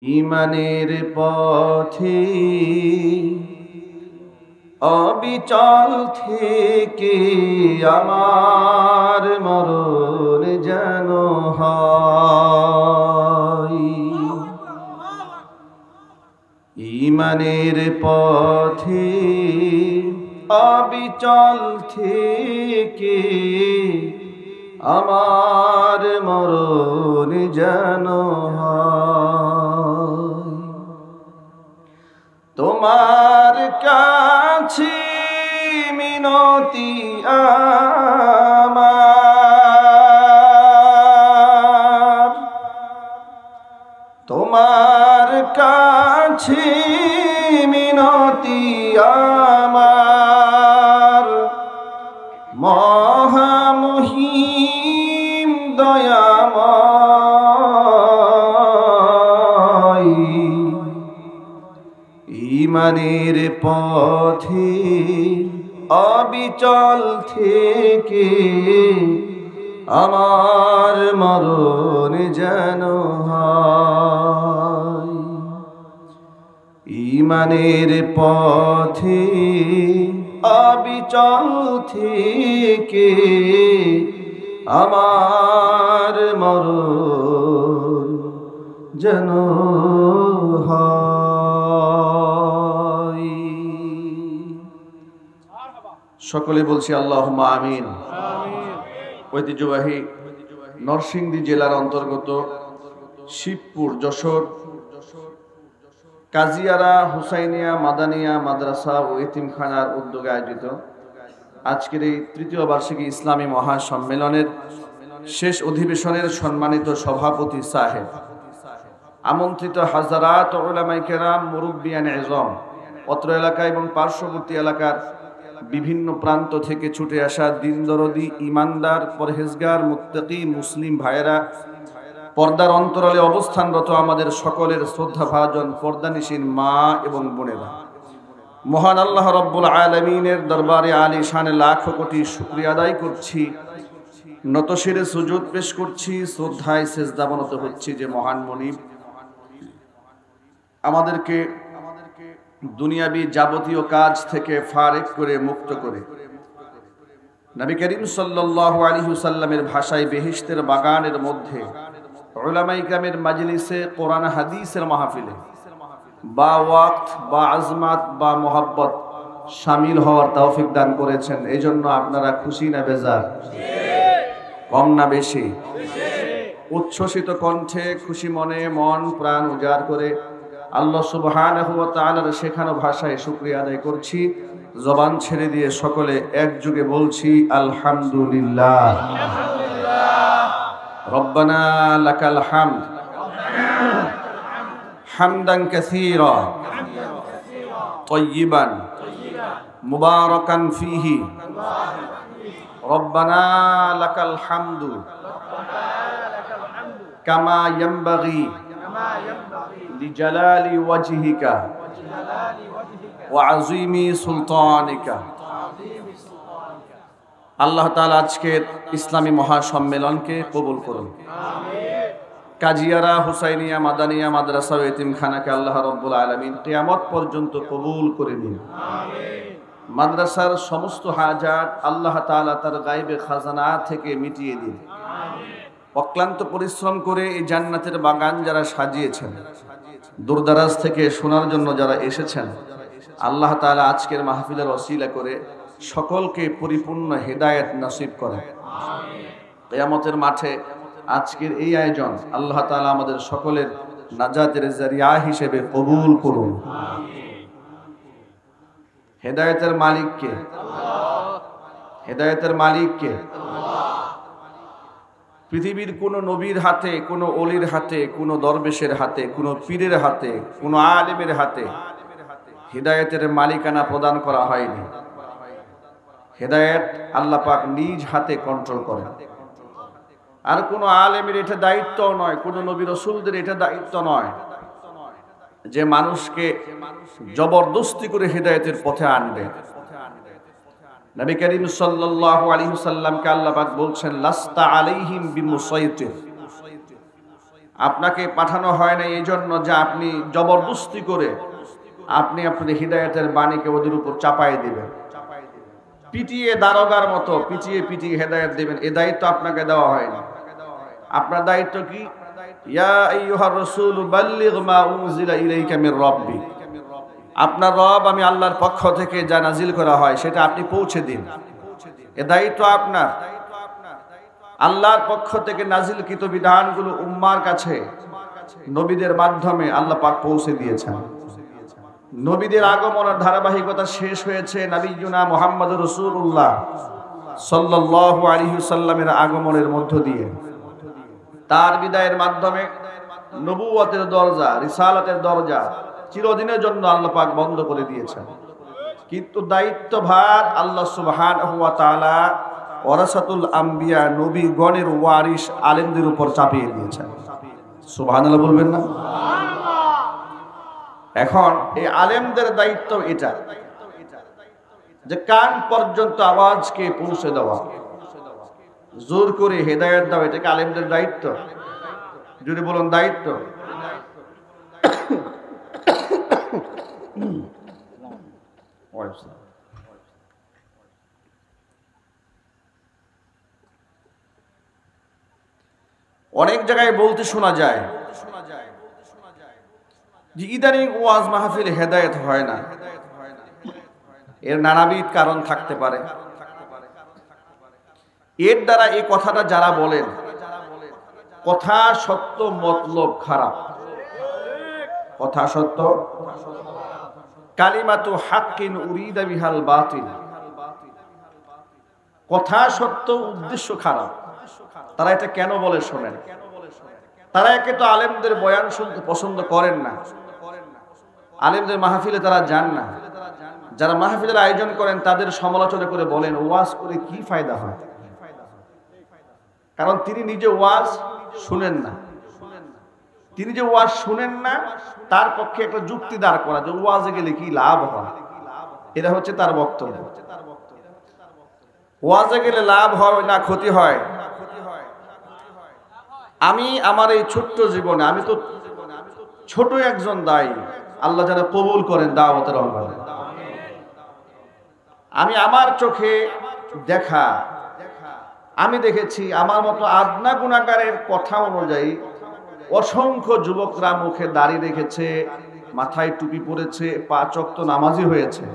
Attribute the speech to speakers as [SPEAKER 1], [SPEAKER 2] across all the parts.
[SPEAKER 1] ইমানের পথে অবিচল থেকে আমার মরণ যেন হয়। ইমানের পথে অবিচল থেকে আমার মরণ যেন হয়। তোমার কাছে মিনতি আমার, তোমার কাছে মিনতি আমার, মহামহিম দয়াময়। ইমানের পথে অবিচল থেকে আমার মরণ যেন হয়। ইমানের পথে অবিচল থেকে আমার মরণ যেন হয়। সকলে বলছি আল্লাহুম্মা আমিন। ঐতিহ্যবাহী নরসিংদী জেলার অন্তর্গত শিবপুর যশোর কাজিয়ারা হুসাইনিয়া মাদানিয়া মাদ্রাসা ও এতিমখানার উদ্যোগে আয়োজিত আজকের এই তৃতীয় বার্ষিকী ইসলামী মহাসম্মেলনের শেষ অধিবেশনের সম্মানিত সভাপতি সাহেব, আমন্ত্রিত হাজারাত উলামায়ে কেরাম, মুরব্বিয়ান ইজম, অত্র এলাকা এবং পার্শ্ববর্তী এলাকার বিভিন্ন প্রান্ত থেকে ছুটে আসা দিনদরদি, ইমানদার, পরহেজগার, মুত্তাকি মুসলিম ভাইয়েরা, পর্দার অন্তরালে অবস্থানরত আমাদের সকলের শ্রদ্ধাভাজন পর্দানিশীন মা এবং বোনেরা, মহান আল্লাহ রব্বুল আলামিনের দরবারে আলী শানে লাখ কোটি শুকরিয়া আদায় করছি, নতশিরে সুজুদ পেশ করছি, শ্রদ্ধায় সেজদাবনত হচ্ছি যে মহান মুনিব আমাদেরকে দুনিয়াবি যাবতীয় কাজ থেকে ফারেক করে মুক্ত করে নবী করিম সাল্লাল্লাহু আলাইহি ওয়াসাল্লামের ভাষায় বেহেশতের বাগানের মধ্যে উলামায়ে কেরামের মাজলিসে কোরআন হাদিসের মাহফিলে বা ওয়াক্ত বা আজমাত বা মোহাব্বত শামিল হওয়ার তৌফিক দান করেছেন। এই জন্য আপনারা খুশি না বেজার? কম না বেশি? উচ্ছ্বসিত কণ্ঠে খুশি মনে মন প্রাণ উজাড় করে আল্লাহ সুবহানাহু ওয়া তাআলার শেখানো ভাষায় শুকরিয়া আদায় করছি। জবান ছেড়ে দিয়ে সকলে একযোগে বলছি আলহামদুলিল্লাহ। রব্বানা লাকাল হামদ হামদান কাসীরা তাইয়িবান মুবারাকান ফীহি। রব্বানা লাকাল হামদু কামা ইয়ানবাগি লিজালালি ওয়াজহিকা ওয়া আযীমি সুলতানিকা। আল্লাহ তাআলা আজকের ইসলামী মহাসম্মেলনকে কবুল করুন। কাজিয়ারা হুসাইনিয়া মাদানিয়া মাদ্রাসা ও এতিমখানাকে আল্লাহ রব্বুল আলামিন কিয়ামত পর্যন্ত কবুল করে নিন। মাদ্রাসার সমস্ত হাজাত আল্লাহ তাআলা তার গায়বে খাজানা থেকে মিটিয়ে দিন। অক্লান্ত পরিশ্রম করে এই জান্নাতের বাগান যারা সাজিয়েছেন, দূরদারাজ থেকে শোনার জন্য যারা এসেছেন, আল্লাহ তাআলা আজকের মাহফিলের ওসিলা করে সকলকে পরিপূর্ণ হেদায়েত নসিব করেন। কিয়ামতের মাঠে আজকের এই আয়োজন আল্লাহ তাআলা আমাদের সকলের নাজাতের জারিয়া হিসেবে কবুল করুন। হেদায়েতের মালিক কে? হেদায়েতের মালিক কে? পৃথিবীর কোন নবীর হাতে, কোন ওলির হাতে, কোন দরবেশের হাতে, কোন পীরের হাতে, কোন আলেমের হাতে হেদায়েতের মালিকানা প্রদান করা হয়নি। হেদায়েত আল্লাহ পাক নিজ হাতে কন্ট্রোল করেন। আর কোন আলেমের এটা দায়িত্ব নয়, কোন নবী রাসূলদের এটা দায়িত্ব নয় যে মানুষকে জবরদস্তি করে হেদায়েতের পথে আনবে। নবী করিম সাল্লাল্লাহু আলাইহি ওয়াসাল্লামকে আল্লাহ পাক বলছেন লাস্তা আলাইহিম বিমুসাইতির, আপনাকে পাঠানো হয় না এই জন্য যে আপনি জবরদস্তি করে আপনি আপনাদের হিদায়াতের বাণীকে ওদের উপর চাপাই দিবেন, পিটিয়ে দারোগার মতো পিটিয়ে পিটিয়ে হেদায়েত দিবেন, এ দায়িত্ব আপনাকে দেওয়া হয়নি। আপনার দায়িত্ব কি? ইয়া আইয়ুহার রাসূল বাল্লিগ মা উনজিলা ইলাইকা মির রাব্বিক, আপনার রব আমি আল্লাহর পক্ষ থেকে যা নাজিল করা হয় সেটা আপনি পৌঁছে দিন। এ দায়িত্ব আপনার। আল্লাহর পক্ষ থেকে নাজিলকৃত বিধানগুলো উম্মার কাছে নবীদের মাধ্যমে আল্লাহ পাক পৌঁছে দিয়েছেন। নবীদের আগমনের ধারাবাহিকতা শেষ হয়েছে নবিয়ুনা মুহাম্মদুর রাসূলুল্লাহ সাল্লাল্লাহু আলাইহি ওয়াসাল্লামের আগমনের মধ্য দিয়ে। তার বিদায়ের মাধ্যমে নবুয়তের দরজা, রিসালাতের দরজা চিরদিনের জন্য আল্লাহ পাক বন্ধ করে দিয়েছেন। কিন্তু দায়িত্বভার আল্লাহ সুবহানাহু ওয়া তাআলা ওয়ারাসাতুল আম্বিয়া, নবীগণের ওয়ারিস আলেমদের উপর চাপিয়ে দিয়েছেন। সুবহানাল্লাহ বলবেন না? এখন এই আলেমদের দায়িত্ব এটা যে কান পর্যন্ত আওয়াজকে পৌঁছে দেওয়া, জোর করে হেদায়েত দেওয়া, এটাকে আলেমদের দায়িত্ব। যদি বলুন দায়িত্ব। অনেক জায়গায় বলতে শোনা যায় যে ইদানিং ওয়াজ মাহফিল হেদায়েত হয় না। এর নানাবিধ কারণ থাকতে পারে। এর দ্বারা এই কথাটা যারা বলেন, কথা সত্য মতলব খারাপ। কথা সত্য, কালিমাতু হাক্কিন উরিদা বিহাল বাতিল, কথা সত্য উদ্দেশ্য খারাপ। তারা এটা কেন বলে শোনেন? তারা একে তো আলেমদের বয়ান শুনতে পছন্দ করেন না, আলেমদের মাহফিলে তারা যান না। যারা মাহফিলের আয়োজন করেন তাদের সমালোচনা করে বলেন ওয়াজ করে কি ফায়দা হয়? কারণ তিনি নিজে ওয়াজ শুনেন না। তিনি যে ওয়াজ শুনেন না তার পক্ষে একটা যুক্তি দাঁড় করা যে ওয়াজে গেলে কি লাভ হয়, এটা হচ্ছে তার বক্তব্য। ওয়াজে গেলে লাভ হয় না ক্ষতি হয়? আমি আমার এই ছোট্ট জীবনে, আমি তো ছোট একজন দায়ী, আল্লাহ যেন কবুল করেন দাওয়াতের অঙ্গনে। আমি আমার চোখে দেখা, আমি দেখেছি আমার মতো আদনা গুনাহগারের কথা অনুযায়ী অসংখ্য যুবকরা মুখে দাড়ি রেখেছে, মাথায় টুপি পরেছে, 5 ওয়াক্ত নামাজি হয়েছে।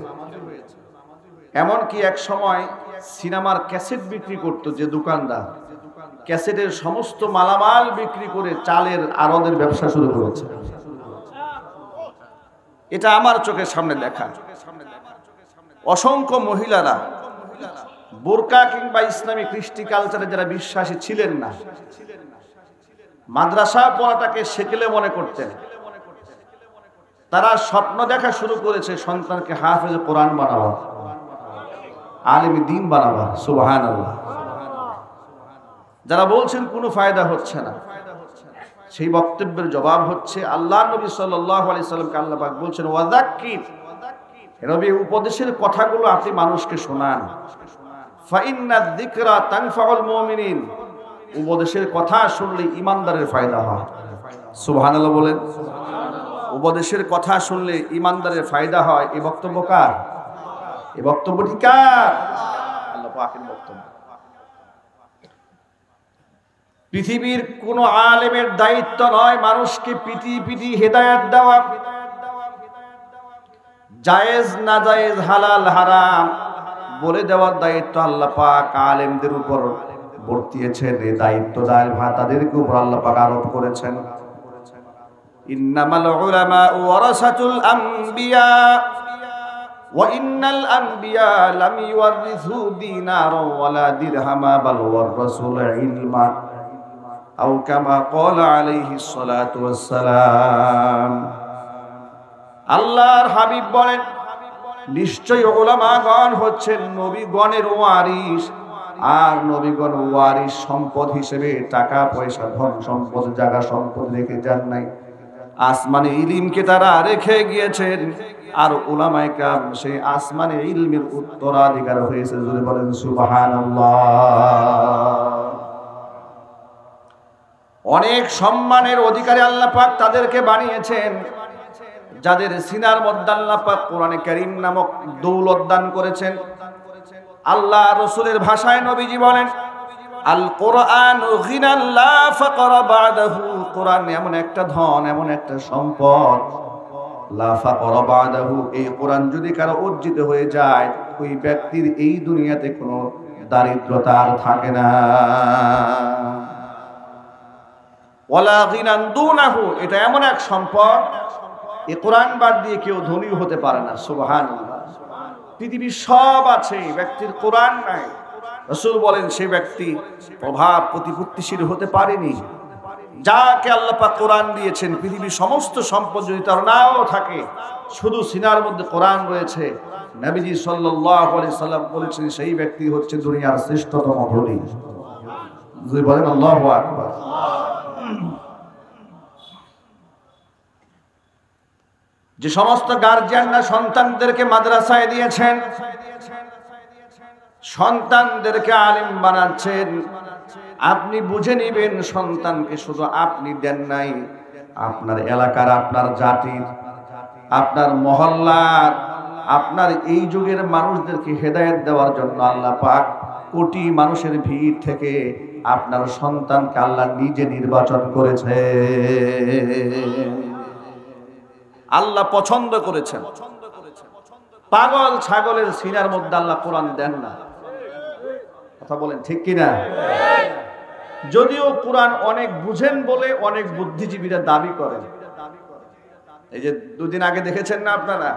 [SPEAKER 1] এমনকি এক সময় সিনেমার ক্যাসেট বিক্রি করত যে দোকানদার, ক্যাসেটের সমস্ত মালামাল বিক্রি করে চালের আড়তের ব্যবসা শুরু করেছে। এটা আমার চোখের সামনে দেখা। অসংখ্য মহিলারা বোরকা কিংবা ইসলামিক কৃষ্টি কালচারে যারা বিশ্বাসী ছিলেন না, মাদ্রাসা পড়াটাকে সেকেলে মনে করতেন, তারা স্বপ্ন দেখা শুরু করেছে সন্তানকে হাফেজ কোরআন বানাবা, আলেম দ্বীন বানাবা। সুবহানাল্লাহ। যারা বলছেন কোনো ফায়দা হচ্ছে না, সেই বক্তব্যের জবাব হচ্ছে আল্লাহর নবী সাল্লাল্লাহু আলাইহি সাল্লামকে আল্লাহ পাক বলছেন ওয়াযাক্কির, নবী উপদেশের কথাগুলো আপনি মানুষকে শোনান। ফাইন্নায যিকরা তানফাউল মুমিনিন, উপদেশের কথা শুনলে ইমানদারের ফায়দা হয়। সুবহানাল্লাহ বলেন। উপদেশের কথা শুনলে ইমানদারের ফায়দা হয়। এই বক্তব্য কার? এই বক্তব্যটি কার? আল্লাহ পাকের বক্তব্য। পৃথিবীর কোন আলেমের দায়িত্ব নয় মানুষকে পিটি পিটি হেদায়েত দেওয়া। জায়েজ না জায়েজ, হালাল হারাম বলে দেওয়ার দায়িত্ব আল্লাহ পাক আলেমদের উপর বর্তিয়েছেন। এই দায়িত্ব তাদেরকে উপর আল্লাহ পাক আরোপ করেছেন। ইন্নামাল উলামা ওয়ারাসাতুল আম্বিয়া ওয়া ইন্নাল আম্বিয়া লাম ইউরিসু দিনারা ওয়ালা দিরহামা বাল ওয়ারাসুল ইলমা আও কামা ক্বালা আলাইহিস সালাতু ওয়াস সালাম। আল্লাহর হাবিব বলেন নিশ্চয়ই উলামাগণ হচ্ছেন নবীগণের ওয়ারিস, আর নবীগণ ওয়ারিস সম্পদ হিসেবে টাকা পয়সা ধন সম্পদ জায়গা সম্পদ রেখে যান নাই, আসমানে ইলমকে তারা রেখে গিয়েছেন। আর উলামায়ে কেরাম সেই আসমানে ইলমের উত্তরাধিকার হয়েছে। যদি বলেন সুবহানাল্লাহ। অনেক সম্মানের অধিকারী আল্লাহ পাক তাদেরকে বানিয়েছেন যাদের সিনার মধ্যে আল্লাহ পাক কোরআনে কারীম নামক দৌলত দান করেছেন। আল্লাহ রাসূলের ভাষায় নবীজি বলেন, আল কোরআনু গিনান লা ফাকরা বাদাহু, কোরআন এমন একটা ধন, এমন একটা সম্পদ, লা ফাকরা বাদাহু, এই কোরআন যদি কারো অর্জিত হয়ে যায় ওই ব্যক্তির এই দুনিয়াতে কোনো দারিদ্রতা আর থাকে না। ওয়ালা গিনান দুনাহু, এটা এমন এক সম্পদ এই কোরআন বাদ দিয়ে কেউ ধনী হতে পারে না। সুবহানাল্লাহ। পৃথিবীর সব আছে, ব্যক্তির কোরআন নাই। রাসূল বলেন সে ব্যক্তি প্রভাব প্রতিপত্তিশীল হতে পারেনি। যাকে আল্লাহ পাক কোরআন দিয়েছেন, পৃথিবীর সমস্ত সম্পদ যদি তার নাও থাকে, শুধু সিনার মধ্যে কোরআন রয়েছে, নবীজি সাল্লাল্লাহু আলাইহি সাল্লাম বলেছেন সেই ব্যক্তি হচ্ছে দুনিয়ার শ্রেষ্ঠতম ধনী। যদি বলেন আল্লাহু আকবার। যে সমস্ত গার্জিয়ানরা সন্তানদেরকে মাদ্রাসায় দিয়েছেন, সন্তানদেরকে আলেম বানাচ্ছেন, আপনি বুঝে নেবেন সন্তানকে শুধু আপনি দেন নাই, আপনার এলাকার, আপনার জাতির, আপনার মহল্লার, আপনার এই যুগের মানুষদেরকে হেদায়েত দেওয়ার জন্য আল্লাহ পাক কোটি মানুষের ভিড় থেকে আপনার সন্তানকে আল্লাহ নিজে নির্বাচন করেছে। আল্লাহ পছন্দ করেছেন। পাগল ছাগলের সিনার মধ্যে আল্লাহ কোরআন দেন না। কথা বলেন ঠিক কিনা? যদিও কোরআন অনেক বুঝেন বলে অনেক বুদ্ধিজীবীরা দাবি করেন। এই যে দুদিন আগে দেখেছেন না আপনারা,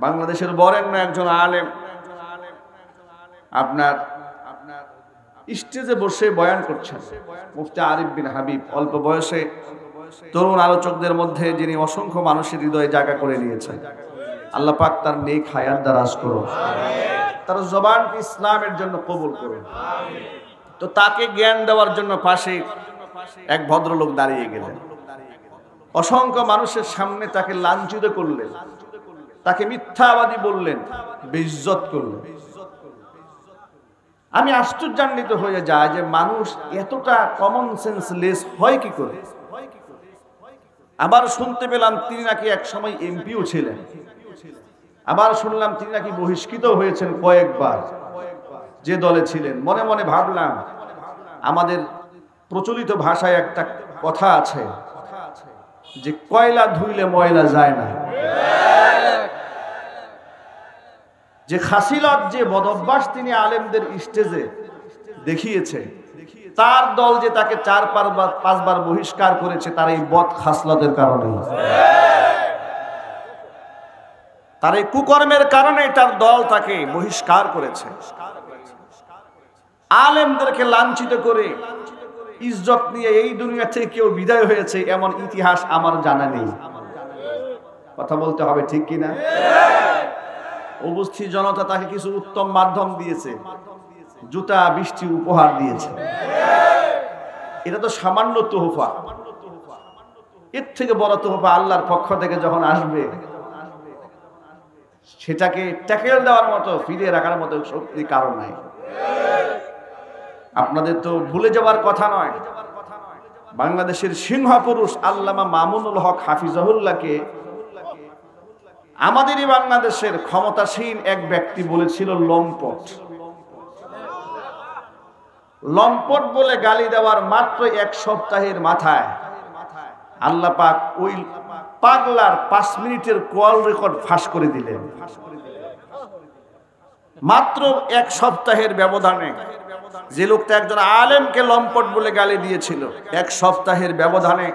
[SPEAKER 1] বাংলাদেশের বরেণ্য একজন আলেম আপনার স্টেজে বসে বয়ান করছেন। মুফতি আরিফ বিন হাবিব, অল্প বয়সে তরুণ আলোচকদের মধ্যে যিনি অসংখ্য মানুষের হৃদয়ে জায়গা করে নিয়েছেন। আল্লাহ পাক তার নেক হায়াত দারাজ করুন, তার জবানকে ইসলামের জন্য কবুল করুন। তো তাকে জ্ঞান দেওয়ার জন্য পাশে এক ভদ্রলোক দাঁড়িয়ে গেলেন। অসংখ্য মানুষের সামনে তাকে লাঞ্ছিত করলেন, তাকে মিথ্যাবাদী বললেন, বেইজ্জত করলেন। আমি আশ্চর্যান্বিত হয়ে যাই যে মানুষ এতটা কমন সেন্স লেস হয় কি করে। আবার শুনতে পেলাম তিনি নাকি এক সময় এমপিও ছিলেন। আবার শুনলাম তিনি নাকি বহিষ্কৃত হয়েছেন কয়েকবার যে দলে ছিলেন। মনে মনে ভাবলাম, আমাদের প্রচলিত ভাষায় একটা কথা আছে যে কয়লা ধুইলে ময়লা যায় না। যে খাসিলত, যে বদভ্যাস তিনি আলেমদের স্টেজে দেখিয়েছে, তার দল যে তাকে 4-5 বার বহিষ্কার করেছে তার এই বদ খাসলতের কারণে, তার এই কুকর্মের কারণে তার দল তাকে বহিষ্কার করেছে। আলেমদেরকে লাঞ্ছিত করে ইজ্জত নিয়ে এই দুনিয়া থেকে কেউ বিদায় হয়েছে এমন ইতিহাস আমার জানা নেই। কথা বলতে হবে ঠিক কিনা? উপস্থিত জনতা তাকে কিছু উত্তম মাধ্যম দিয়েছে, জুতা বৃষ্টি উপহার দিয়েছে। এটা তো সামান্য তোহফা। এর থেকে বড় তোহফা আল্লাহর পক্ষ থেকে যখন আসবে সেটাকে ট্যাকেল দেওয়ার মতো, ফিরিয়ে রাখার মতো শক্তি কারণ নাই। আপনাদের তো ভুলে যাওয়ার কথা নয়, বাংলাদেশের সিংহ পুরুষ আল্লামা মামুনুল হক হাফিজাহুল্লাহকে আমাদেরই বাংলাদেশের ক্ষমতাসীন এক ব্যক্তি বলেছিল লম্পট। লম্পট বলে গালি দেওয়ার মাত্র 1 সপ্তাহের মাথায় আল্লাহ পাক ওই পাগলার 5 মিনিটের কল রেকর্ড ফাঁস করে দিলেন। মাত্র 1 সপ্তাহের ব্যবধানে যে লোকটা একজন আলেমকে লম্পট বলে গালি দিয়েছিল, 1 সপ্তাহের ব্যবধানে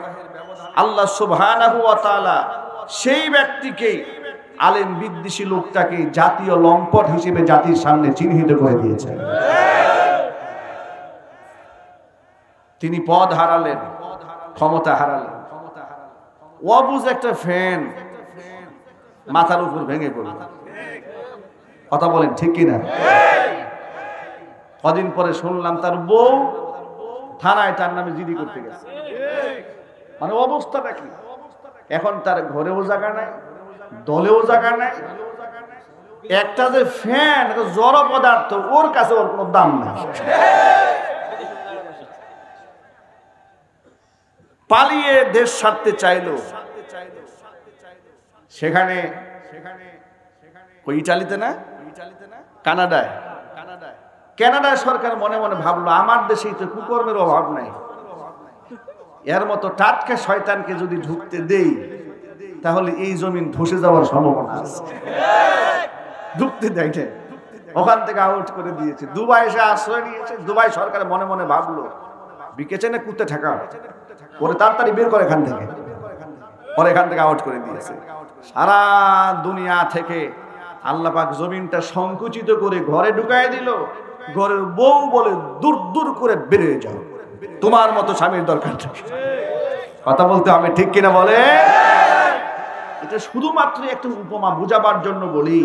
[SPEAKER 1] আল্লাহ সুবহানাহু ওয়া তাআলা সেই ব্যক্তিকে, আলেম বিদ্বেষী লোকটাকে জাতীয় লম্পট হিসেবে জাতির সামনে চিহ্নিত করে দিয়েছেন। তিনি পদ হারালেন, ক্ষমতা হারালেন। অবুঝ একটা ফ্যান মাথার উপর ভেঙে পড়ল। কথা বলেন ঠিক কিনা? কদিন পরে শুনলাম তার বউ থানায় তার নামে জিডি করতে গেছে। মানে অবস্থাটা কি? এখন তার ঘরেও জায়গা নাই, দলেও জায়গা নাই। একটা যে ফ্যান, একটা জড় পদার্থ, ওর কাছে ওর কোনো দাম নাই। পালিয়ে দেশ ছাড়তে চাইলো, সেখানে ইটালিতে না কানাডায় সরকার মনে মনে ভাবলো আমার দেশেই তো কুকর্মের অভাব নাই, এর মতো টাটকা শয়তানকে যদি ঢুকতে দেই তাহলে এই জমিন ধসে যাওয়ার সম্ভাবনা আছে। ঢুকতে দেয়, ওখান থেকে আউট করে দিয়েছে। দুবাই এসে আশ্রয় নিয়েছে। দুবাই সরকার মনে মনে ভাবলো বিকেছে না কুত্তে ঠেকা করে তাড়াতাড়ি বের করে এখান থেকে, পরে এখান থেকে আউট করে দিয়েছে। সারা দুনিয়া থেকে আল্লাহ পাক জমিনটা সংকুচিত করে ঘরে ঢুকায় দিল। ঘরের বউ বলে দূর দূর করে বেরিয়ে যাও, তোমার মতো স্বামীর দরকার নেই। কথা বলতে হবে ঠিক কিনা বলে? এটা শুধুমাত্র একটা উপমা বুঝাবার জন্য বলি,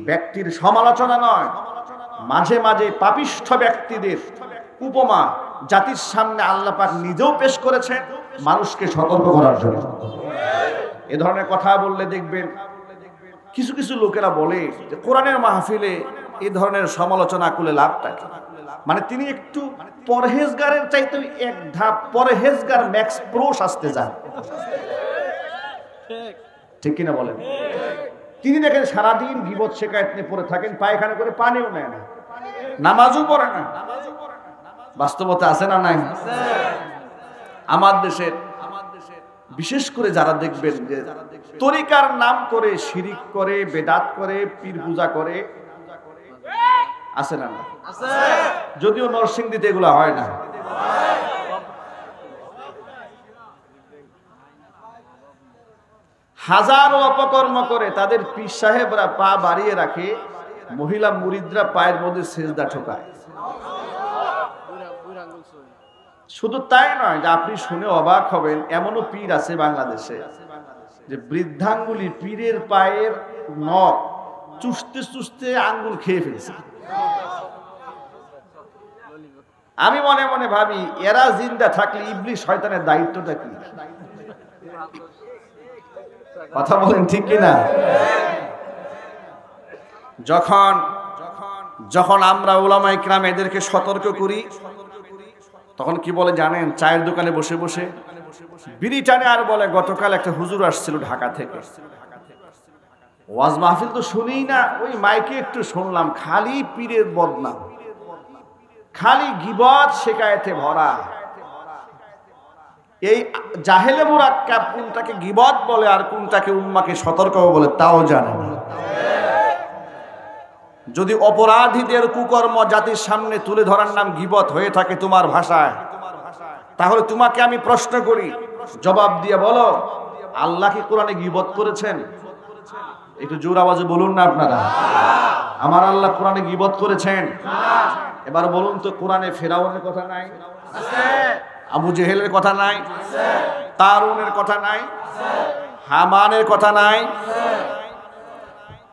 [SPEAKER 1] ব্যক্তির সমালোচনা নয়। মাঝে মাঝে পাপিষ্ঠ ব্যক্তিদের উপমা জাতির সামনে আল্লাহ পাক নিজেও পেশ করেছেন মানুষকে সতর্ক করার জন্য। এ ধরনের কথা বললে দেখবেন কিছু কিছু লোকেরা বলে যে কোরআনের মাহফিলে এই ধরনের সমালোচনা করলে লাভটা কি? মানে তিনি একটু পরহেজগারের চাইতে এক ধাপ পরহেজগার ম্যাক্স প্রো সাজতে যান, ঠিক কিনা বলেন? তিনি দেখেন সারাদিন গীবত শিকায়েত নিয়ে পড়ে থাকেন, পায়খানা করে পানিও নেয় না, নামাজও পড়ে না। বাস্তবতা আছে না নাই? আমার দেশের বিশেষ করে যারা দেখবেন যে তরিকার নাম করে শিরিক করে, বেদাত করে, পীর পূজা করে, আছে না? যদিও নরসিংদীতে এগুলো হয় না। হাজারো অপকর্ম করে তাদের পীর সাহেবরা পা বাড়িয়ে রাখে, মহিলা মুরিদরা পায়ের মধ্যে সেজদা ঠোকায়। শুধু তাই নয়, যে আপনি শুনে অবাক হবেন, এমনও পীর আছে বাংলাদেশে যে বৃদ্ধাঙ্গুলি পীরের পায়ের নখ চুষতে চুষতে আঙ্গুল খেয়ে ফেলছে। আমি মনে মনে ভাবি এরা জিন্দা থাকলে ইবলিস শয়তানের দায়িত্বটা কি? কথা বলেন ঠিক কিনা? যখন আমরা উলামা ইকরাম এদেরকে সতর্ক করি তখন কি বলে জানেন? চায়ের দোকানে বসে বসে বিড়ি টানে আর বলে গতকাল একটা হুজুর আসছিল ঢাকা থেকে, ওয়াজ মাহফিল তো শুনিই না, ওই মাইকে একটু শুনলাম, খালি পীরের বদনাম, খালি গীবত শিকায়েতে ভরা। এই জাহেলে মুরাক্কাব কোনটাকে গীবত বলে আর কোনটাকে উম্মাকে সতর্ক বলে তাও জানে না। যদি অপরাধীদের কুকর্ম জাতির সামনে তুলে ধরার নাম গীবত হয়ে থাকে তোমার ভাষায়, তাহলে তোমাকে আমি প্রশ্ন করি, জবাব দিয়ে বলো, আল্লাহ কি কোরআনে গীবত করেছেন? একটু জোর আওয়াজে বলুন না আপনারা। আমার আল্লাহ কোরআনে গীবত করেছেন? এবার বলুন তো, কোরআনে ফেরাউনের কথা নাই? আবু জেহেলের কথা নাই? তারুনের কথা নাই? হামানের কথা নাই?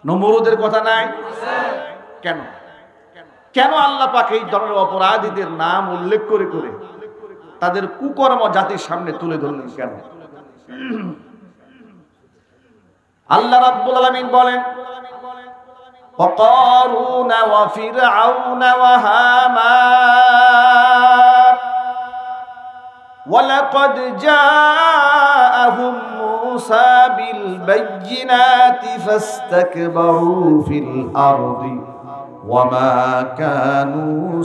[SPEAKER 1] নমরুদের কথা নাই? কেন কেন আল্লাহ পাক এই ধরনের অপরাধীদের নাম উল্লেখ করে করে তাদের কুকর্ম জাতির সামনে তুলে ধরলেন কেন? আল্লাহ রাব্বুল আলামিন বলেন, وقارون وفرعون وهامان ولقد جاءهم موسى بالبينات فاستكبروا في الأرض وما كانوا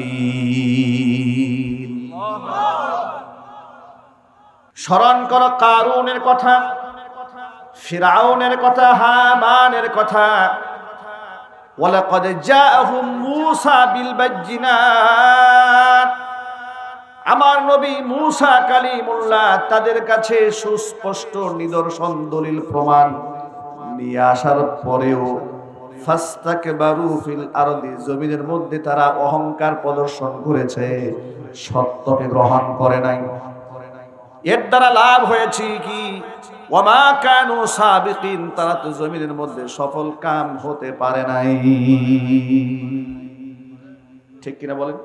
[SPEAKER 1] سابقين। স্মরণ করো কারুনের কথা, ফিরাউনের কথা, হামানের কথা। ওয়ালাকাদ জাআহুম মূসা বিল বায়্যিনাত, আমার নবী মূসা কালিমুল্লাহ তাদের কাছে সুস্পষ্ট নিদর্শন দলিল প্রমাণ নিয়ে আসার পরেও ফাস্তাকবারু ফিল আরদি, জমিনের মধ্যে তারা অহংকার প্রদর্শন করেছে, সত্যকে গ্রহণ করে নাই। এর দ্বারা লাভ হয়েছে কি? ওয়ামা কানু সাবিকিন, তারা তো জমিনের মধ্যে সফল কাম হতে পারে নাই। ঠিক কিনা বলেন?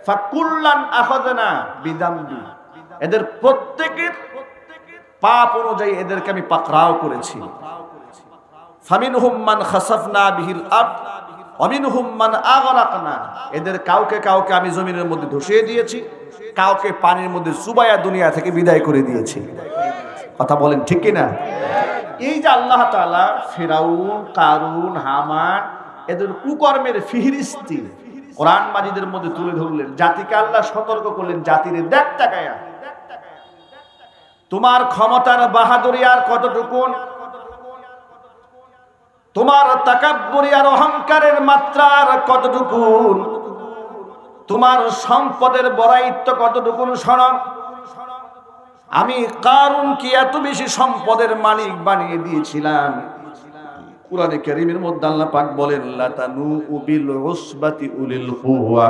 [SPEAKER 1] ফাকুল্লান আখাযনা বিদামবি, এদের প্রত্যেকের পাপ অনুযায়ী এদেরকে আমি পাকড়াও করেছি। ফামিনহুম মান খাসাফনা বিহিল আরদ, অমিনহুম মান আগরাকনা, এদের কাউকে কাউকে আমি জমিনের মধ্যে ধসিয়ে দিয়েছি, কাউকে পানির মধ্যে চুবাইয়া দুনিয়া থেকে বিদায় করে দিয়েছি। কথা বলেন ঠিক কিনা? এই যে আল্লাহ তাআলা ফিরাউন, কারুন, হামান এদের কুকর্মের ফিহরিস্তি কোরআন মাজিদের মধ্যে তুলে ধরলেন, জাতিকে আল্লাহ সতর্ক করলেন, জাতিরে দেখ তাকায়া তোমার ক্ষমতার বাহাদুরি আর কতটুকু, তোমার তাকাব্বুরি আর অহংকারের মাত্রা আর কতটুকু, তোমার সম্পদের বড়াইত্ব কতটুকু শোনো। আমি কারুনকে এত বেশি সম্পদের মালিক বানিয়ে দিয়েছিলাম, কুরআনে কারীমের মধ্যে আল্লাহ পাক বলেন লাতানু বিল উসবাতি উলিল কুওয়া,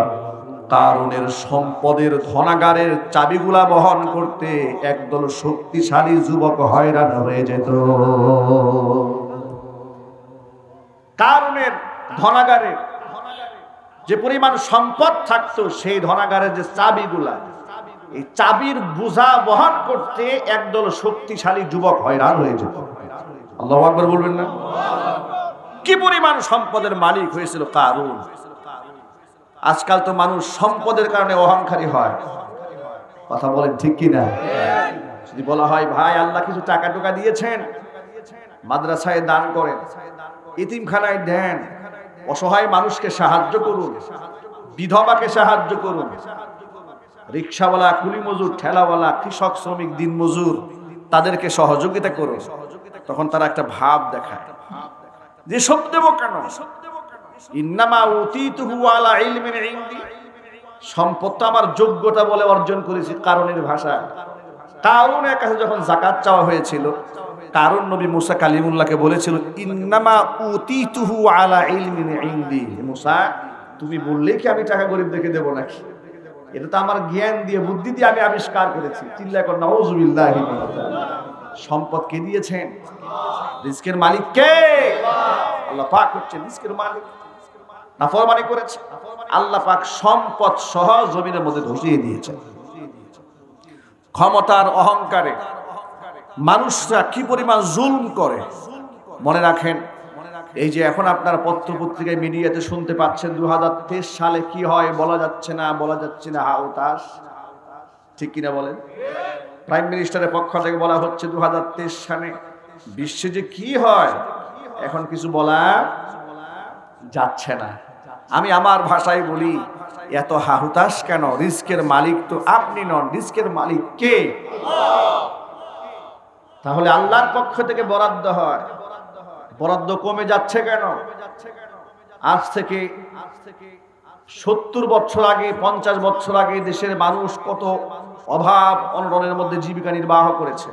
[SPEAKER 1] কারুনের সম্পদের ধনাগারের চাবিগুলা বহন করতে একদল শক্তিশালী যুবক হয়রান হয়ে যেত। কারুনের ধনাগারে যে পরিমাণ সম্পদ থাকতো, সেই ধনাগারের যে চাবিগুলা, এই চাবির বোঝা বহন করতে একদল শক্তিশালী যুবক হয়রান হয়ে যেত। আল্লাহু আকবার বলবেন না? কি পরিমাণ সম্পদের মালিক হয়েছিল কারুন। আজকাল তো মানুষ সম্পদের কারণে অহংকারী হয়। কথা বলেন ঠিক কিনা? যদি বলা হয় ভাই আল্লাহ কিছু টাকা টুকা দিয়েছেন, মাদ্রাসায় দান করেন, ইতিমখানায় দেন, অসহায় মানুষকে সাহায্য করুন, বিধবাকে সাহায্য করুন, রিকশাওয়ালা, কুলি মজুর, ঠেলাওয়ালা, কৃষক, শ্রমিক, দিন মজুর, তাদেরকে সহযোগিতা করুন, তখন তারা একটা ভাব দেখায় যে সব দেব কেন, ইন্নামা উতীতুহু আলা ইলমিন ইনদি, সম্পদ তো আমার যোগ্যতা বলে অর্জন করেছি। কারুনের ভাষা, কারুনের কাছে যখন যাকাত চাওয়া হয়েছিল, কারুন নবী মুসা কালিমুল্লাহকে বলেছিল ইন্নামা উতীতুহু আলা ইলমিন ইনদি, মুসা তুমি বললেই কি আমি টাকা গরিবদেরকে দেব নাকি? এটা তো আমার জ্ঞান দিয়ে, বুদ্ধি দিয়ে আমি আবিষ্কার করেছি। চিল্লা কর নাউযুবিল্লাহি মিনাশ। সম্পদ কে দিয়েছেন? রিজকের মালিক কে? আল্লাহ পাক হচ্ছেন রিজকের মালিক। নাফরমানি করেছে, আল্লাহ পাক সম্পদ সহ জমিনের মধ্যে ধসিয়ে দিয়েছেন। ক্ষমতার অহংকারে মানুষরা কি পরিমাণ জুলম করে মনে রাখেন। এই যে এখন আপনারা পত্র পত্রিকায় মিডিয়াতে শুনতে পাচ্ছেন 2023 সালে কি হয় বলা যাচ্ছে না, বলা যাচ্ছে না, হাউতাস, ঠিক কিনা বলেন? প্রাইম মিনিস্টারের পক্ষ থেকে বলা হচ্ছে 2023 সালে বিশ্বে যে কি হয় এখন কিছু বলা যাচ্ছে না। আমি আমার ভাষায় বলি, এত হাহুতাস কেন? রিস্কের মালিক তো আপনি নন, রিস্কের মালিক কে? তাহলে আল্লাহর পক্ষ থেকে বরাদ্দ হয়, বরাদ্দ কমে যাচ্ছে কেন? আজ থেকে 70 বছর আগে, 50 বছর আগে দেশের মানুষ কত অভাব অনটনের মধ্যে জীবিকা নির্বাহ করেছে।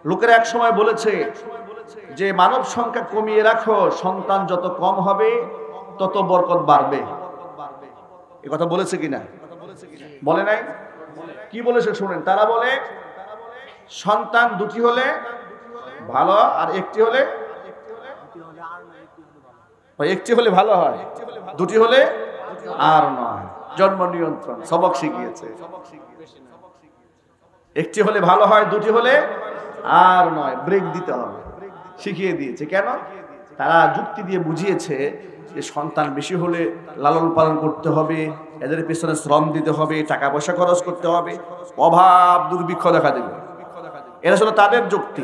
[SPEAKER 1] লোকেরা এক সময় বলেছে যে মানব সংখ্যা কমিয়ে রাখো, সন্তান যত কম হবে তত বরকত বাড়বে। এ কথা বলেছে কিনা? বলে নাই? কি বলেছে শুনেন। তারা বলে সন্তান দুটি হলে ভালো, আর একটি হলে ভালো হয়, দুটি হলে আর নয়। জন্ম নিয়ন্ত্রণ সবক শিখিয়েছে। একটি হলে ভালো হয়, দুটি হলে আর নয়, ব্রেক দিতে হবে, শিখিয়ে দিয়েছে। কেন? তারা যুক্তি দিয়ে বুঝিয়েছে যে সন্তান বেশি হলে লালন পালন করতে হবে, এদের পেছনে শ্রম দিতে হবে, টাকা পয়সা খরচ করতে হবে, অভাব দুর্ভিক্ষ দেখা দেবে। এরা ছিল তাদের যুক্তি।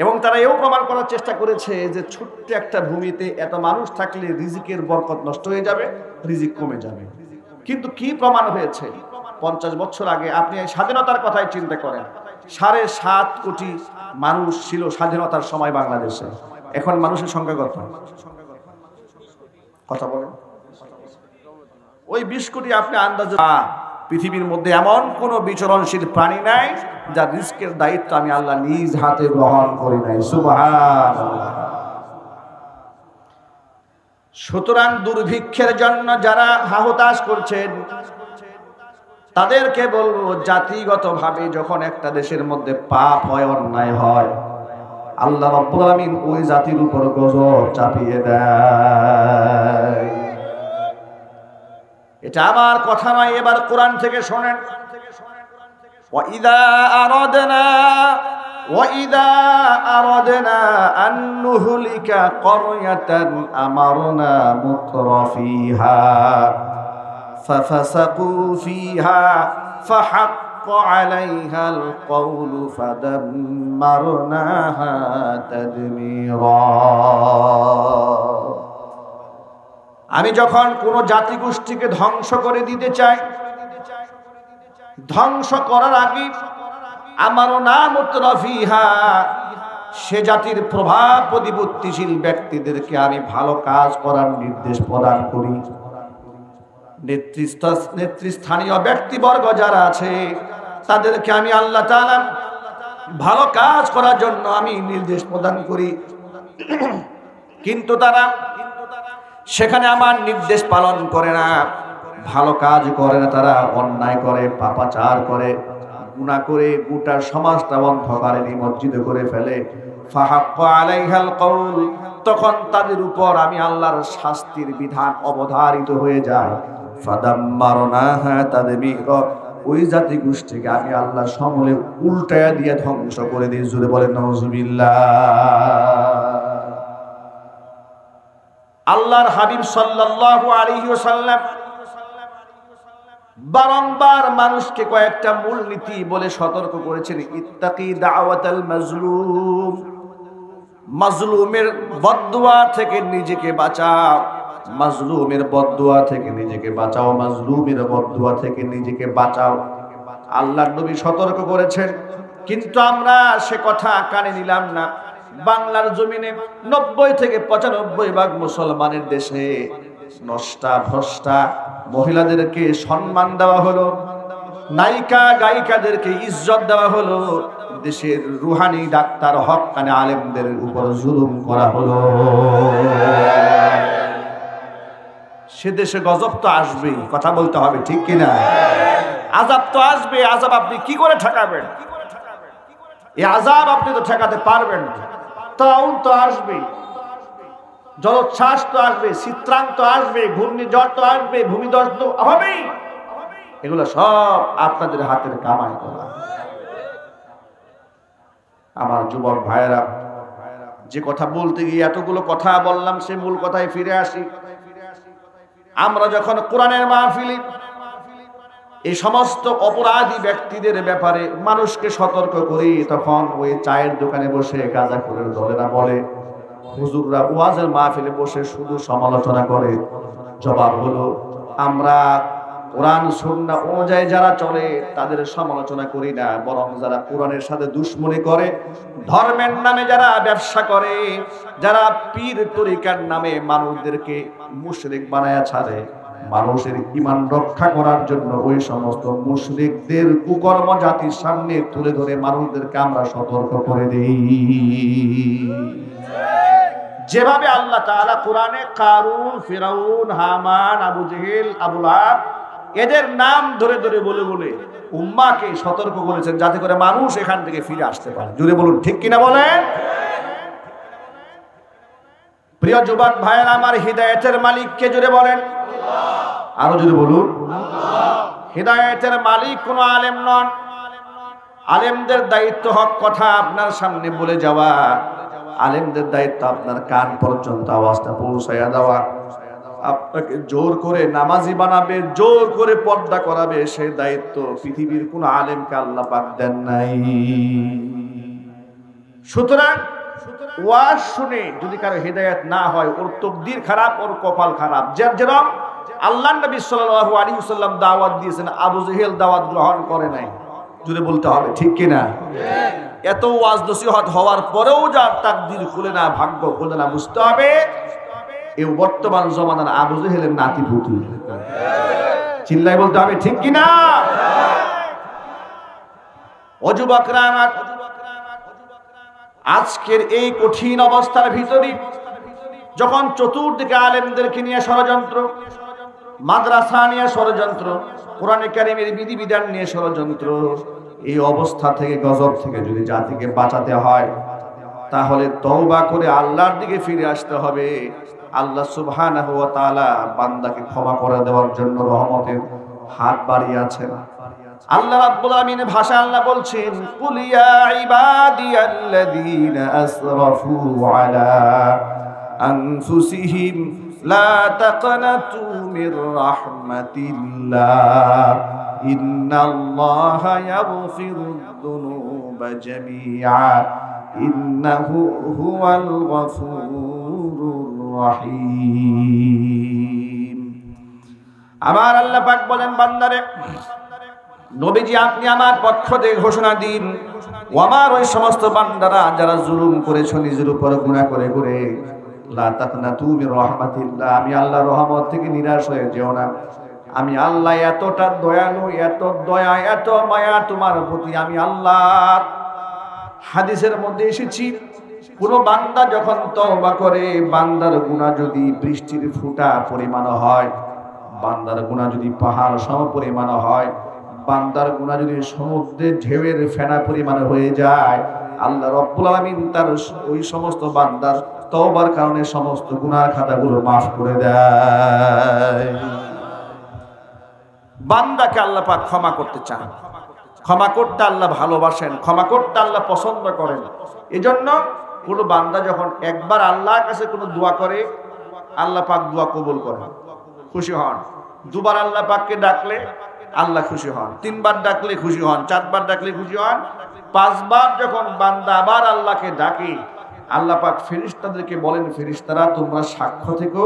[SPEAKER 1] এবং তারা এও প্রমাণ করার চেষ্টা করেছে যে ছোট্ট একটা ভূমিতে এত মানুষ থাকলে রিজিকের বরকত নষ্ট হয়ে যাবে, রিজিক কমে যাবে। কিন্তু কি প্রমাণ হয়েছে? 50 বছর আগে আপনি স্বাধীনতার কথাই চিন্তা করেন, 7.5 কোটি মানুষ ছিল স্বাধীনতার সময় বাংলাদেশে। এখন মানুষের সংখ্যা কত? কথা বলেন। ওই 20 কোটি আপনি আন্দাজ। পৃথিবীর মধ্যে এমন কোন বিচরণশীল প্রাণী নাই যার রিস্কের দায়িত্ব আমি আল্লাহ নিজ হাতে গ্রহণ করি নাই। সুবহানাল্লাহ। সুতরাং দুর্ভিক্ষের জন্য যারা হাহুতাশ করছেন তাদেরকে বলবো, জাতিগতভাবে যখন একটা দেশের মধ্যে পাপ হয়, অন্যায় হয়, আল্লাহ রাব্বুল আলামিন ওই জাতির উপর গজব চাপিয়ে দেয়। এটা আমার কথা নয়, এবার কোরআন থেকে শোনেন। ওয়াইদা আরাদনা وَإِذَا أَرَدْنَا أَن نُّهْلِكَ قَرْيَةً أَمَرْنَا مُتْرَفِيهَا فَفَسَقُوا فِيهَا فَحَقَّ عَلَيْهَا الْقَوْلُ فَدَمَّرْنَاهَا تَدْمِيرًا। আমি যখন কোনো জাতিগোষ্ঠীকে ধ্বংস করে দিতে চাই, ধ্বংস করার আগে আমার নাম মুতরাফিহা, সে জাতির প্রভাব প্রতিপত্তিশীল ব্যক্তিদেরকে আমি ভালো কাজ করার নির্দেশ প্রদান করি। নেতৃস্থানীয় ব্যক্তিবর্গ যারা আছে তাদেরকে আমি আল্লাহ তাআলা ভালো কাজ করার জন্য আমি নির্দেশ প্রদান করি, কিন্তু তারা সেখানে আমার নির্দেশ পালন করে না, ভালো কাজ করে না, তারা অন্যায় করে, পাপাচার করে, গুনাহ করে, গোটা সমাজটা অন্ধকারে নিমজ্জিত করে ফেলে। ফাহাক্কা আলাইহাল কওল, তখন তাদের উপর আমি আল্লাহর শাস্তির বিধান অবধারিত হয়ে যায়। ফাদাম্মারনাহা তাদবীরা, ওই জাতি গোষ্ঠীকে আমি আল্লাহ সমূলে উল্টায়া দিয়ে ধ্বংস করে দিই। জোরে বলেন নাউজুবিল্লাহ। আল্লাহর হাবিব সাল্লাল্লাহু আলাইহি ওয়াসাল্লাম বারংবার মানুষকে কয়েকটা মূলনীতি বলে সতর্ক করেছেন। ইত্তাকি দাওয়াতাল মাজলুম, মাজলুমের বদদুয়া থেকে নিজেকে বাঁচাও, মাজলুমের বদদুয়া থেকে নিজেকে বাঁচাও, মাজলুমের বদদুয়া থেকে নিজেকে বাঁচাও। আল্লাহর নবী সতর্ক করেছেন, কিন্তু আমরা সে কথা কানে নিলাম না। বাংলার জমিনে 90 থেকে 95% মুসলমানের দেশে নষ্টা ভ্রষ্টা মহিলাদেরকে সম্মান দেওয়া হলো, নায়িকা গায়িকাদেরকে ইজ্জত দেওয়া হলো, দেশের রুহানি ডাক্তার হক্কানি আলেমদের উপর জুলুম করা হলো। সে দেশে গজব তো আসবেই, কথা বলতে হবে ঠিক কিনা? আযাব তো আসবে, আযাব আপনি কি করে ঠেকাবেন? এই আযাব আপনি তো ঠেকাতে পারবেন না। তাউন তো আসবে, জলোচ্ছ্বাস তো আসবে, চিত্রান্ত আসবে, ঘূর্ণিঝড় তো আসবে, ভূমিধস তো হবেই। এগুলো সব আপনাদের হাতের কামাই করা। আমার যুবক ভাইয়েরা, যে কথা বলতে গিয়ে এতগুলো কথা বললাম, সে মূল কথায় ফিরে আসি। আমরা যখন কোরআনের মাহফিলে এই সমস্ত অপরাধী ব্যক্তিদের ব্যাপারে মানুষকে সতর্ক করি, তখন ওই চায়ের দোকানে বসে গাঁজাখোরের দলেরা বলে, হুজুররা ওয়াজের মাহফিলে বসে শুধু সমালোচনা করে। জবাব হলো, আমরা কোরআন সুন্নাহ অনুযায়ী যারা চলে তাদের সমালোচনা করি না, বরং যারা কোরআনের সাথে দুশমনি করে, ধর্মের নামে যারা ব্যবসা করে, যারা পীর তরিকার নামে মানুষদেরকে মুশরিক বানায়া ছাড়ে, মানুষের ঈমান রক্ষা করার জন্য ওই সমস্ত মুশরিকদের কুকর্ম জাতির সামনে তুলে ধরে মানুষদেরকে আমরা সতর্ক করে দেই। যেভাবে আল্লাহ তাআলা কোরআনে কারুন, ফিরাউন, হামান, আবু জেহেল, আবু লাহাব এদের নাম ধরে ধরে বলে বলে উম্মাহকে সতর্ক করেছেন, যাতে করে মানুষ এখান থেকে ফিরে আসতে পারে। জুড়ে বলুন ঠিক কিনা বলেন? প্রিয় যুবক ভাইয়েরা আমার, হিদায়াতের মালিক কে? জুড়ে বলেন আল্লাহ। আরো জুড়ে বলুন আল্লাহ। হিদায়াতের মালিক কোনো আলেম নন। আলেমদের দায়িত্ব হক কথা আপনার সামনে বলে যাওয়া, আলেমদের দায়িত্ব আপনার কান পর্যন্ত আওয়াজটা পৌঁছায়া দেওয়া। আপনাকে জোর করে নামাজি বানাবে, জোর করে পর্দা করাবে, সেই দায়িত্ব পৃথিবীর কোন আলেমকে আল্লাহ পাক দেন নাই। সুতরাং ওয়াজ শুনে যদি কারো হিদায়াত না হয়, ওর তকদির খারাপ, ওর কপাল খারাপ। যেরকম আল্লাহর নবী সাল্লাল্লাহু আলাইহি ওয়াসাল্লাম দাওয়াত দিয়েছেন, আবু জেহেল দাওয়াত গ্রহণ করে নাই। জুড়ে বলতে হবে ঠিক কিনা? এত ওয়াজ নসিহত হওয়ার পরেও যার তাকদীর খুলে না, ভাগ্য খুলে না, বুঝতে হবে এই বর্তমান জমানার আবু জেহেলের নাতিপুতি। চিল্লাই বলতে হবে ঠিক কিনা? ও যুবকরা আমার, আজকের এই কঠিন অবস্থার ভিতরে যখন চতুর্দিকে আলেমদেরকে নিয়ে ষড়যন্ত্র, মাদ্রাসা নিয়ে ষড়যন্ত্র, কোরআনে কারীমের বিধিবিধান নিয়ে ষড়যন্ত্র, এই অবস্থা থেকে, গজব থেকে যদি জাতিকে বাঁচাতে হয়, তাহলে তওবা করে আল্লাহর দিকে ফিরে আসতে হবে। আল্লাহ সুবহানাহু ওয়া তাআলা বান্দাকে ক্ষমা করে দেওয়ার জন্য রহমতের হাত বাড়িয়ে আছেন। আল্লাহ রাব্বুল আলামিনের ভাষা আল্লাহ বলছেন, কুল ইয়া ইবাদিয়াল্লাযীনা আসরাফু আলা আনফুসিহিম লা তাকনাতু মির রাহমাতিল্লাহ ইন্নাল্লাহা ইয়াগফিরুদ যুনুবা জামিআ ইন্নাহু হুয়াল গফুরুর রহিম। আমার আল্লাহ পাক বলেন, বান্দারে নবীজি আপনি আমার পক্ষ থেকে ঘোষণা দিন, ও আমার ওই সমস্ত বান্দারা যারা জুলুম করেছো নিজের উপর গুনাহ করে করে, লা তাকনাতু মির রাহমাতিল্লাহ, আমি আল্লাহর রহমত থেকে নিরাশ হয়ে যেও না। আমি আল্লাহ এতটা দয়ালু, এত দয়া, এত মায়া তোমার প্রতি আমি আল্লাহ। হাদিসের মধ্যে এসেছি, কোন বান্দা যখন তওবা করে, বান্দার গুনাহ যদি বৃষ্টির ফোঁটা পরিমাণ হয়, বান্দার গুনাহ যদি পাহাড় সম পরিমাণ হয়, বান্দার গুনাহ যদি সমুদ্রের ঢেউয়ের ফেনা পরিমাণে হয়ে যায়, আল্লাহ রাব্বুল আলামিন তার ওই সমস্ত বান্দার তওবার কারণে সমস্ত গুনাহর খাতাগুলো মাফ করে দেয়। বান্দাকে আল্লাহ পাক ক্ষমা করতে চান, ক্ষমা করতে আল্লাহ ভালোবাসেন, ক্ষমা করতে আল্লাহ পছন্দ করেন। এজন্য কোনো বান্দা যখন একবার আল্লাহর কাছে কোনো দোয়া করে, আল্লাহ পাক দোয়া কবুল করেন, খুশি হন। দুবার আল্লাহ পাককে ডাকলে আল্লাহ খুশি হন, তিনবার ডাকলে খুশি হন, চারবার ডাকলে খুশি হন, পাঁচবার যখন বান্দা আবার আল্লাহকে ডাকে, আল্লাহ পাক ফেরেশতাদেরকে বলেন, ফেরেশতারা তোমরা সাক্ষ্য থেকো,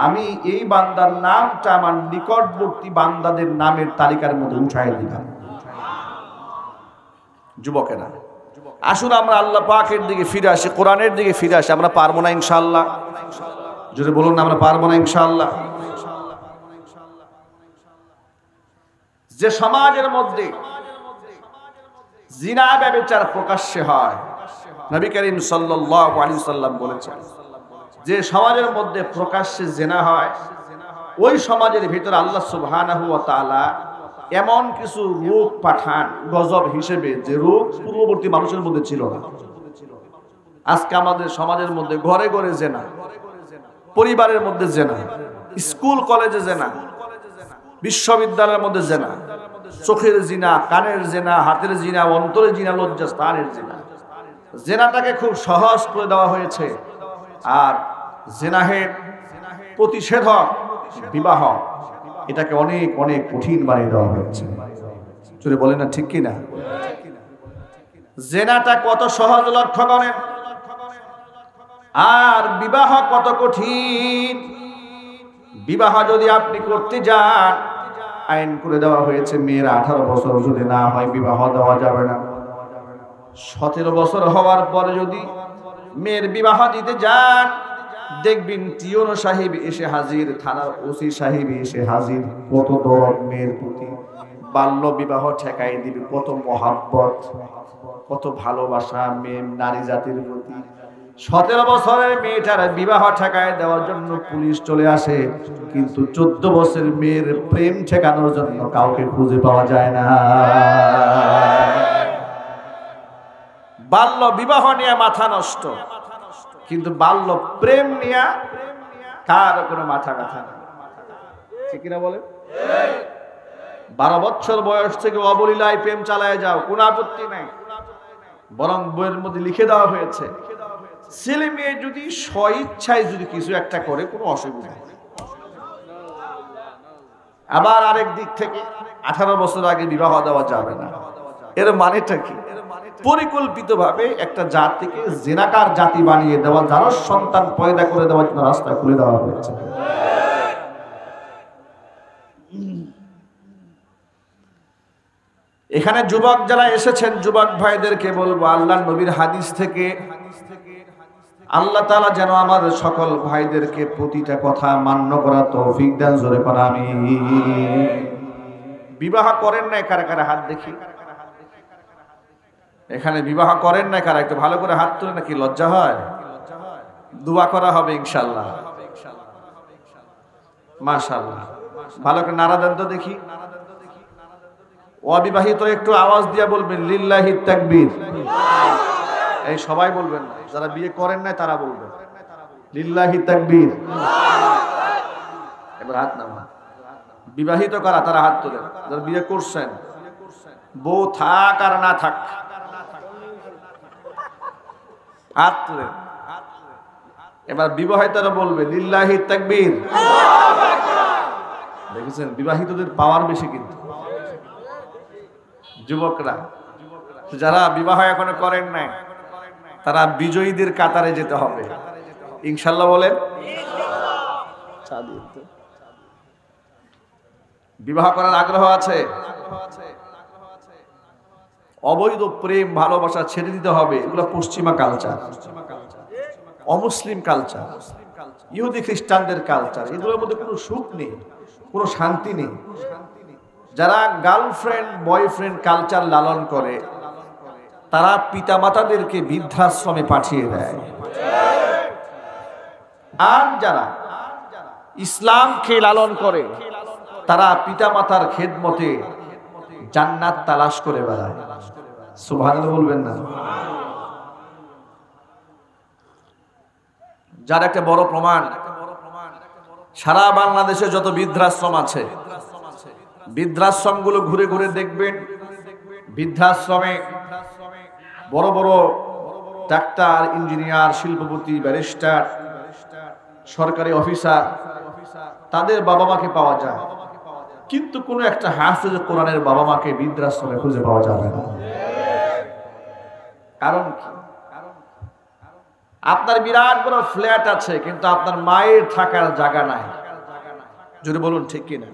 [SPEAKER 1] আমি এই বান্দার নামটা আমার নিকটবর্তী বান্দাদের নামের তালিকার মধ্যে উঠাই দিলাম। যুবকেরা আসুন আমরা আল্লাহ পাকের দিকে ফিরে আসি, কোরআনের দিকে ফিরে আসি। আমরা পারবো না ইনশাআল্লাহ? যদি বলুন না আমরা পারবো না ইনশাআল্লাহ। যে সমাজের মধ্যে জিনা ব্যভিচার প্রকাশ্যে হয়, নবী করিম সাল্লাল্লাহু আলাইহি ওয়াসাল্লাম বলেছেন, যে সমাজের মধ্যে প্রকাশ্যে জিনা হয়, ওই সমাজের ভিতরে আল্লাহ সুবহানাহু ওয়া তাআলা এমন কিছু রোগ পাঠান গজব হিসেবে, যে রোগ পূর্ববর্তী মানুষের মধ্যে ছিল না। আজকে আমাদের সমাজের মধ্যে ঘরে ঘরে জিনা, পরিবারের মধ্যে জিনা, স্কুল কলেজে জিনা, বিশ্ববিদ্যালয়ের মধ্যে জিনা, চোখের জিনা, কানের জিনা, হাতের জিনা, অন্তরের জিনা, লজ্জাস্থানের জিনা। জিনাটাকে খুব সহজ করে দেওয়া হয়েছে, আর জিনাহের প্রতিষেধক বিবাহ, এটাকে অনেক অনেক কঠিন বানিয়ে দেওয়া হয়েছে। চলে বলেন না ঠিক কিনা? জিনাটা কত সহজ লক্ষ্য করেন, আর বিবাহ কত কঠিন। বিবাহ যদি আপনি করতে যান, আইন করে দেওয়া হয়েছে মেয়েরা 18 বছর যদি না হয় বিবাহ দেওয়া যাবে না। 17 বছর হওয়ার পরে যদি মেয়ের বিবাহ দিতে যান, দেখবেন টিওন সাহেব এসে হাজির, থানার ওসি সাহেব এসে হাজির। কত দরদ মেয়ের প্রতি, বাল্য বিবাহ ঠেকাই দিবে, কত মহাব্বত, কত ভালোবাসা মেয়ে নারী জাতির প্রতি। 17 বছরের মেয়েটার বিবাহ ঠেকায় দেওয়ার জন্য পুলিশ চলে আসে, কিন্তু 14 বছরের মেয়ের প্রেম ঠেকানোর জন্য কাউকে খুঁজে পাওয়া যায় না। বাল্য বিবাহ নিয়ে মাথা নষ্ট, কিন্তু বাল্য প্রেম নিয়ে কার কোনো মাথা ব্যথা নেই, ঠিক কিনা বলে? 12 বছর বয়স থেকে অবলীলায় প্রেম চালায় যাও, কোনো আপত্তি নাই, বরং বইয়ের মধ্যে লিখে দেওয়া হয়েছে, ছেলে মেয়ে যদি স্বইচ্ছায় যদি কিছু একটা করে কোনো অসুবিধা নেই। আবার আরেক দিক থেকে 18 বছর আগে বিবাহ দেওয়া যাবে না। এর মানেটা কি? পরিকল্পিতভাবে একটা জাতিকে জিনাকার জাতি বানিয়ে দেওয়া, যারা সন্তান পয়দা করে দেওয়ার জন্য রাস্তা খুলে দেওয়া হয়েছে। এখানে যুবক যারা এসেছেন, যুবক ভাইদেরকে বলবো, আল্লাহর নবীর হাদিস থেকে আল্লাহ তাআলা যেন আমাদের সকল ভাইদেরকে প্রতিটা কথা মান্য করা তৌফিক দান। জোরে কোন আমিন। বিবাহ করেন না কারা কারা হাত দেখি? এখানে বিবাহ করেন না কারা? একটু ভালো করে হাত তুলে, নাকি লজ্জা হয়? দোয়া করা হবে ইনশাআল্লাহ। মাশাআল্লাহ, ভালো করে নারা দেন তো দেখি। অবিবাহিত একটু আওয়াজ দিয়ে বলবেন লিল্লাহি তাকবীর। এই সবাই বলবেন না, যারা বিয়ে করেন না তারা বলবেন লিল্লাহি তাকবীর। এবার হাত নামান। বিবাহিত কারা? তারা হাত তোলেন। যারা বিয়ে করছেন বউ থাক আর না থাক, হাত তুলে। এবার বিবাহিতরা বলবে লিল্লাহি তাকবীর। দেখেছেন বিবাহিতদের পাওয়ার বেশি, কিন্তু যুবকরা যারা বিবাহ এখনো করেন নাই তারা বিজয়ীদের কাতারে যেতে হবে ইনশাআল্লাহ। বলেন বিবাহ করার আগ্রহ আছে? অবৈধ প্রেম ভালোবাসা ছেড়ে দিতে হবে। এগুলো পশ্চিমা কালচার, অমুসলিম কালচার, ইহুদি খ্রিস্টানদের কালচার। এগুলোর মধ্যে কোনো সুখ নেই, কোনো শান্তি নেই। যারা গার্লফ্রেন্ড বয়ফ্রেন্ড কালচার লালন করে তারা পিতামাতাদেরকে বৃদ্ধাশ্রমে পাঠিয়ে দেয়। আর যারা ইসলামকে লালন করে তারা পিতামাতার খেদমতে জান্নাত তালাশ করে বেড়ায়। সুবহানাল্লাহ বলবেন না? যার একটা বড় প্রমাণ, সারা বাংলাদেশে যত বৃদ্ধাশ্রম আছে, বৃদ্ধাশ্রমগুলো ঘুরে ঘুরে দেখবেন, বৃদ্ধাশ্রমে বড় বড় ডাক্তার, ইঞ্জিনিয়ার, শিল্পপতি, ব্যারিস্টার, সরকারি অফিসার, তাদের বাবা মাকে পাওয়া যায়, কিন্তু কোনো একটা হাফেজ কোরআনের বাবা মাকে বৃদ্ধাশ্রমে খুঁজে পাওয়া যাবে না। কারণ কি? আপনার বিরাট বড় ফ্ল্যাট আছে কিন্তু আপনার মায়ের থাকার জায়গা নাই। যদি বলুন ঠিক কিনা?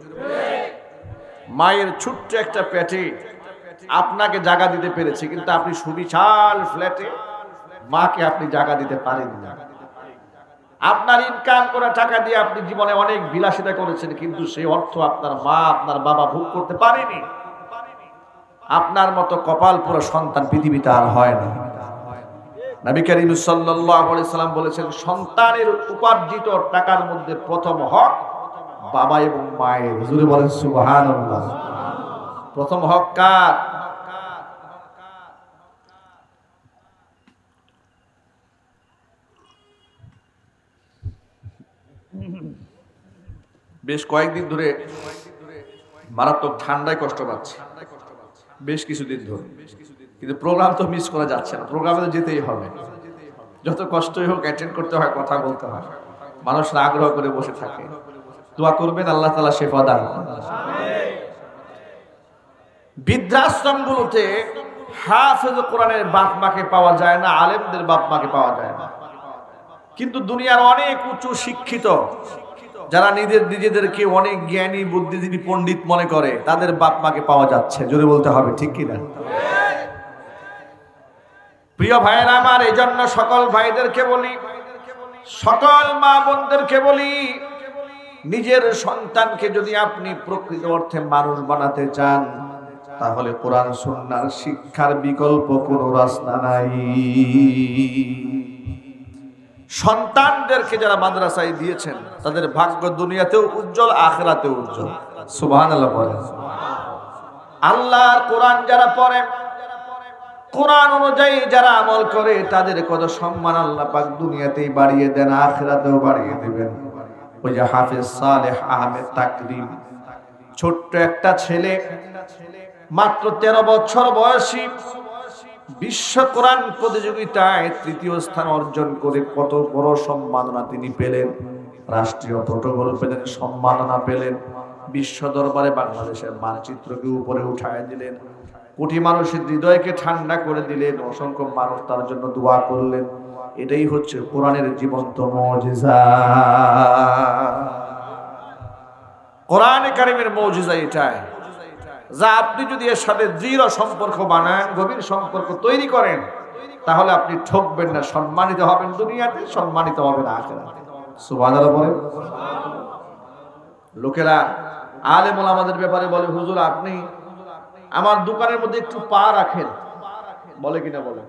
[SPEAKER 1] মায়ের ছোট্ট একটা পেটে আপনাকে জায়গা দিতে পেরেছে, কিন্তু আপনি সুবিশাল ফ্ল্যাটে মাকে আপনি জায়গা দিতে পারেন না। আপনার ইনকাম করা টাকা দিয়ে আপনি জীবনে অনেক বিলাসিতা করেছেন, কিন্তু সেই অর্থ আপনার মা আপনার বাবা ভোগ করতে পারেনি। আপনার মতো কপাল পুরো সন্তান পৃথিবীতে আর হয় না। নবী করিম সাল্লাল্লাহু আলাইহি সাল্লাম বলেছেন, সন্তানের উপার্জিত টাকার মধ্যে প্রথম হক বাবা এবং মায়ের। হুজুরে বলেন সুবহানাল্লাহ। প্রথম হক কার? বেশ কয়েকদিন ধরে মারাত্মক ঠান্ডায় কষ্ট পাচ্ছি, বেশ কিছুদিন ধরে, কিন্তু প্রোগ্রাম তো মিস করা যাচ্ছে না। প্রোগ্রামে তো যেতেই হবে, যত কষ্টই হোক অ্যাটেন্ড করতে হয়, কথা বলতে হয়। মানুষরা আগ্রহ করে বসে থাকে। দোয়া করবেন আল্লাহ তাআলা শিফা দান করুন। বৃদ্ধাশ্রমগুলোতে হাফেজ কোরআনের বাপ মাকে পাওয়া যায় না, আলেমদের বাপ মাকে পাওয়া যায় না, কিন্তু দুনিয়ার অনেক উঁচু শিক্ষিত যারা নিজেদেরকে অনেক জ্ঞানী বুদ্ধিজীবী পণ্ডিত মনে করে তাদের বাপ মাকে পাওয়া যাচ্ছে। জোরে বলতে হবে ঠিক কিনা? প্রিয় ভাইয়েরা আমার, এই জন্য সকল ভাইদেরকে বলি, সকল মা বোনদেরকে বলি, নিজের সন্তানকে যদি আপনি প্রকৃত অর্থে মানুষ বানাতে চান তাহলে কোরআন সুন্নাহর শিক্ষার বিকল্প কোনো রাস্তা নাই। সন্তানদেরকে যারা মাদ্রাসায় দিয়েছেন তাদের ভাগ্য দুনিয়াতেও উজ্জ্বল, আখিরাতেও উজ্জ্বল। সুবহানাল্লাহ বলেন। আল্লাহর কোরআন যারা পড়ে, কোরআন অনুযায়ী যারা আমল করে তাদের কত সম্মান আল্লাহ পাক দুনিয়াতেই বাড়িয়ে দেন, আখিরাতেও বাড়িয়ে দিবেন। ওই যে হাফেজ সালেহ আহমেদ তাকরিম, ছোট্ট একটা ছেলে, মাত্র 13 বছর বয়সী, বিশ্ব কোরআন প্রতিযোগিতায় তৃতীয় স্থান অর্জন করে কত বড় সম্মাননা তিনি পেলেন। রাষ্ট্রীয় প্রটোকল পেলেন, সম্মাননা পেলেন, বিশ্ব দরবারে বাংলাদেশের মানচিত্রকে উপরে উঠায় দিলেন, কোটি মানুষের হৃদয়কে ঠান্ডা করে দিলেন, অসংখ্য মানুষ তার জন্য দোয়া করলেন। এটাই হচ্ছে কোরআনের জীবন্ত মুজিজা। কোরআন কারীমের মুজিজা এটাই, যা আপনি যদি এর সাথে দৃঢ় সম্পর্ক বানান, গভীর সম্পর্ক তৈরি করেন, তাহলে আপনি ঠকবেন না, সম্মানিত হবেন দুনিয়াতে, সম্মানিত হবেন আখিরাতে। সুবহানাল্লাহ বলেন। লোকেরা আলেম ওলামাদের ব্যাপারে বলে, হুজুর আপনি আমার দোকানের মধ্যে একটু পা রাখেন, বলে কিনা? বলে,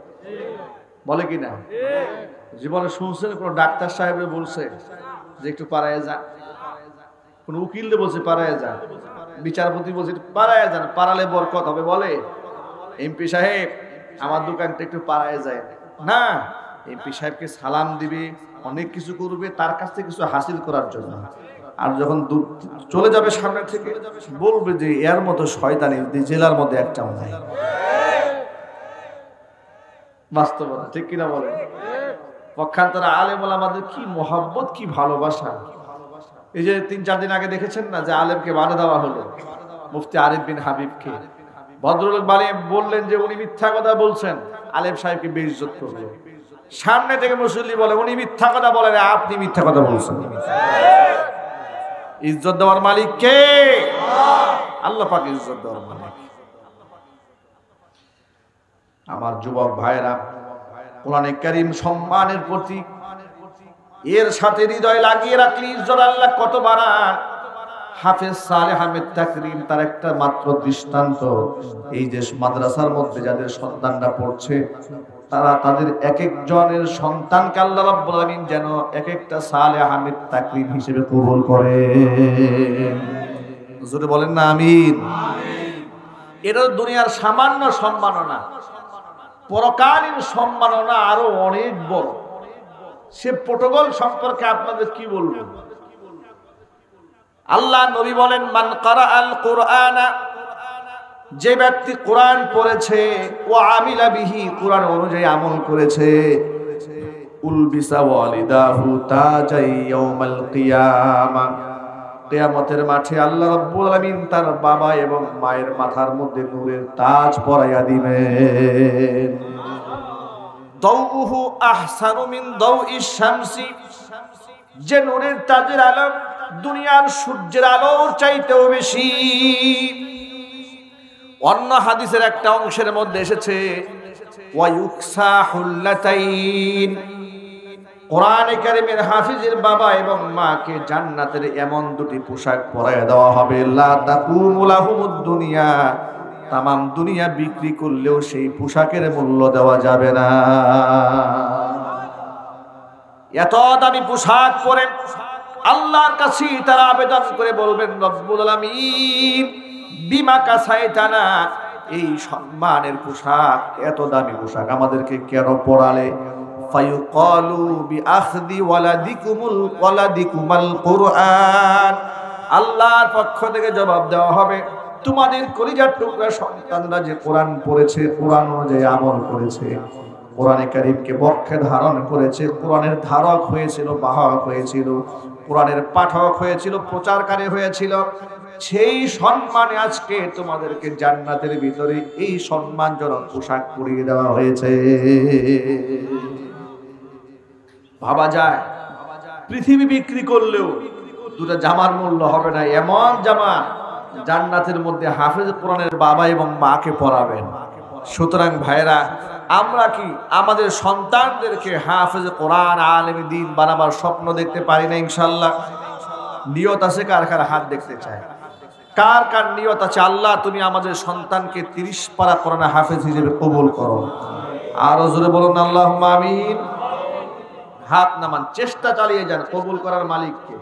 [SPEAKER 1] বলে কিনা? জীবনে শুনছেন কোন ডাক্তার সাহেব বলছে যে একটু পাড়ায় যান? কোন উকিল বলছে পাড়ায় যান? বিচারপতি বলছে পাড়ায় যান, পাড়ালে বরকত হবে? বলে এমপি সাহেব আমার দোকানটা একটু পাড়ায় যায় না? এমপি সাহেবকে সালাম দিবে, অনেক কিছু করবে, তার কাছ থেকে কিছু হাসিল করার জন্য। আর যখন চলে যাবে সামনে থেকে বলবে যে এর মতো শয়তানি জেলার মধ্যে একটাও নাই। বাস্তবতা ঠিক কিনা বলেন? পক্ষান্তরে আলেম ওলামাদের কি মহব্বত, কি ভালোবাসা। এই যে 3-4 দিন আগে দেখেছেন না যে আলেমকে বাধা দেওয়া হলো, মুফতি আরিফ বিন হাবিবকে। ভদ্রলোক বললেন যে উনি মিথ্যা কথা বলছেন, আলেম সাহেবকে বেইজ্জত করলো। সামনে থেকে মুসল্লি বলে উনি মিথ্যা কথা বলেন, আপনি মিথ্যা কথা বলছেন। ইজ্জত দেওয়ার মালিক কে? আল্লাহ পাক ইজ্জত দেওয়ার মালিক। আমার যুবক ভাইরা, কোরআনে কারীম সম্মানের প্রতীক, এর সাথে হৃদয় লাগিয়ে রাখলে ইজ্জত আল্লাহ কত বাড়ান। হাফেজ সালেহ আহমেদ তাকরিম তার একটা মাত্র দৃষ্টান্ত। এই যে মাদ্রাসার মধ্যে যাদের সন্তানরা পড়ছে, তারা তাদের এক একজনের সন্তানকে আল্লাহ রাব্বুল আলামিন যেন এক একটা সালেহ আহমেদ তাকরিম হিসেবে কবুল করে। জোরে বলেন না আমিন। এটা দুনিয়ার সামান্য সম্মাননা, পরকালীন সম্মাননা আরো অনেক বড়। সে প্রোটোকল সম্পর্কে আপনাদের কি বলবো? আল্লাহ নবী বলেন, মান কারাআল কুরআনা, যে ব্যক্তি কোরআন পড়েছে, ও আমিলা বিহি, কোরআন অনুযায়ী আমল করেছে, উলবিসা ওয়ালিদাহু তাজাই ইয়াউমাল কিয়ামা, কিয়ামতের মাঠে আল্লাহ রাব্বুল আলামিন তার বাবা এবং মায়ের মাথার মধ্যে নূরের তাজ পরাইয়া দিবেন। দাউহু আহসানু মিন দাউইশ শামসি, যে নূরের তাজের আলো দুনিয়ার সূর্যের আলোর চাইতেও বেশি। অন্য হাদিসের একটা অংশের মধ্যে এসেছে ওয়া ইউকসা হুল্লাতাইন, কোরআনে কারীমের হাফিজের বাবা এবং মাকে জান্নাতের এমন দুটি পোশাক পরাইয়া দেওয়া হবে, লা তাকুমু লাহুমুদ দুনিয়া, তামাম দুনিয়া বিক্রি করলেও সেই পোশাকের মূল্য দেওয়া যাবে না। এত দামি পোশাক পরে আল্লাহর কাছে তারা আবেদন করে বলবেন, রব্বুল আলামিন বিমা কাসাইতানা, এই সম্মানের পোশাক, এত দামি পোশাক আমাদেরকে কেন পরালে? ফায়ুকালু বিআখদি ওয়ালাদিকুমাল কুরআন, আল্লাহর পক্ষ থেকে জবাব দেওয়া হবে, তোমাদের কলিজার টুকরা সন্তানরা যে কোরআন পড়েছে, কোরআন অনুযায়ী আমল করেছে, কোরআনে কারীমকে বক্ষে ধারণ করেছে, কোরআনের ধারক হয়েছিল, বাহক হয়েছিল, কোরআনের পাঠক হয়েছিল, প্রচারকারী হয়েছিল, সেই সম্মানে আজকে তোমাদেরকে জান্নাতের ভিতরে এই সম্মানজনক পোশাক পরিয়ে দেওয়া হয়েছে। ভাবা যায় পৃথিবী বিক্রি করলেও দুটো জামার মূল্য হবে না এমন জামা জান্নাতের মধ্যে হাফেজ কোরআনের বাবা এবং মাকে পরাবেন। সুতরাং ভাইরা, আমরা কি আমাদের সন্তানদেরকে হাফেজ কোরআন, আলেমে দ্বীন বানাবার স্বপ্ন দেখতে পারি না? ইনশাআল্লাহ। নিয়ত আছে কার কার? হাত দেখতে চায়। কার কার নিয়ত আছে, আল্লাহ তুমি আমাদের সন্তানকে 30 পারা কোরআন হাফেজ হিসেবে কবুল করো? আরো জোরে বলুন আল্লাহুম্মা আমিন। হাত নামান, চেষ্টা চালিয়ে যান। কবুল করার মালিক কে?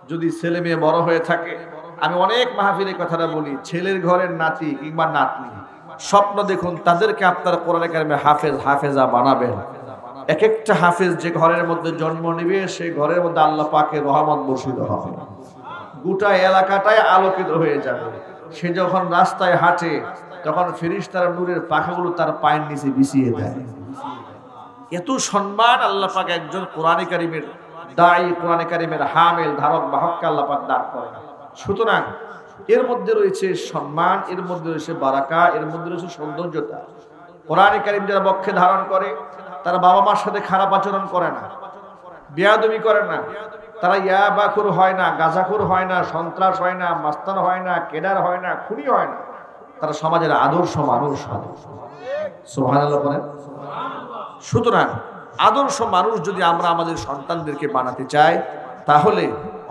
[SPEAKER 1] যদি ছেলে মেয়ে বড় হয়ে থাকে, আমি অনেক মাহফিলে কথাটা বলি, ছেলের ঘরের নাতি কিংবা নাতনি স্বপ্ন দেখুন তাদেরকে আপনারা কোরআনে কারিমে হাফেজ, হাফেজা বানাবেন। এক একটা হাফেজ যে ঘরের মধ্যে জন্ম নেবে, সেই ঘরের মধ্যে আল্লাহ পাকের রহমত বর্ষিত হবে, গোটা এলাকাটাই আলোকিত হয়ে যাবে। সে যখন রাস্তায় হাঁটে, তখন ফেরেশতারা নূরের পাখাগুলো তার পায়ের নিচে বিছিয়ে দেয়। এত সম্মান আল্লাহ পাক একজন কোরআনে কারিমের দাঈ, কোরআনে কারিমের হামেল, ধারক বাহককে আল্লাহ পাক দান করেন। সুতরাং এর মধ্যে রয়েছে সম্মান, এর মধ্যে রয়েছে বারাকা, এর মধ্যে রয়েছে সৌন্দর্যতা। কোরআনে কারিম যারা বক্ষে ধারণ করে, তারা বাবা মার সাথে খারাপ আচরণ করে না, বেয়াদবি করে না, তারা ইয়াবাখুর হয় না, গাঁজাখুর হয় না, সন্ত্রাস হয় না, মাস্তান হয় না, কেডার হয় না, খুনি হয় না। তারা সমাজের আদর্শ মানুষ। সুবহানাল্লাহ বলেন। সুতরাং আদর্শ মানুষ যদি আমরা আমাদের সন্তানদেরকে বানাতে চাই, তাহলে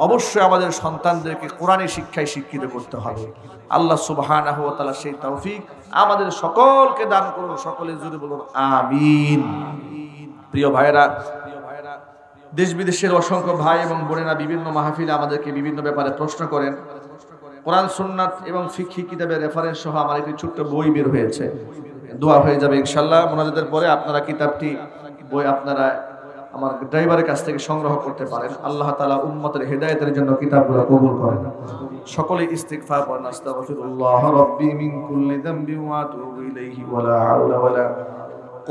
[SPEAKER 1] অবশ্যই আমাদের সন্তানদেরকে কোরআনী শিক্ষায় শিক্ষিত করতে হবে। আল্লাহ সুবহানাহু ওয়া তাআলা সেই তৌফিক আমাদের সকলকে দান করুন। সকলে জোরে বলুন আমিন। প্রিয় ভাইরা, দেশ বিদেশের অসংখ্য ভাই এবং বোনেরা বিভিন্ন মাহফিলে আমাদেরকে বিভিন্ন ব্যাপারে প্রশ্ন করেন। কোরআন সুন্নাত এবং ফিকহি কিতাবের রেফারেন্স সহ আমার একটি ছোট্ট বই বের হয়েছে, দোয়া হয়ে যাবে ইনশাআল্লাহ। মোনাজাতের পরে আপনারা কিতাবটি বই আপনারা আমার ড্রাইভারের কাছ থেকে সংগ্রহ করতে পারেন। আল্লাহ তাআলা উম্মতের হেদায়েতের জন্য কিতাবগুলো কবুল করেন। সকলে ইস্তিগফার পড়েন। আস্তাগফিরুল্লাহ রাব্বি মিন কুল্লি যামবিন ওয়া আতুবু ইলাইহি ওয়া লা হাওলা ওয়া লা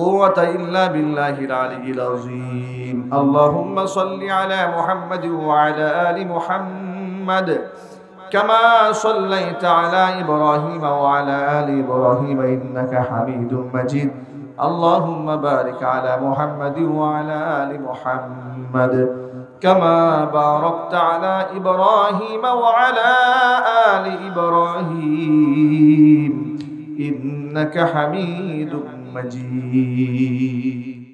[SPEAKER 1] قوة إلا بالله العلي العظيم. اللهم صل على محمد وعلى آل محمد كما صليت على إبراهيم وعلى آل إبراهيم إنك حميد مجيد. اللهم بارك على محمد وعلى آل محمد كما باركت على إبراهيم وعلى آل إبراهيم إنك حميد مجيد.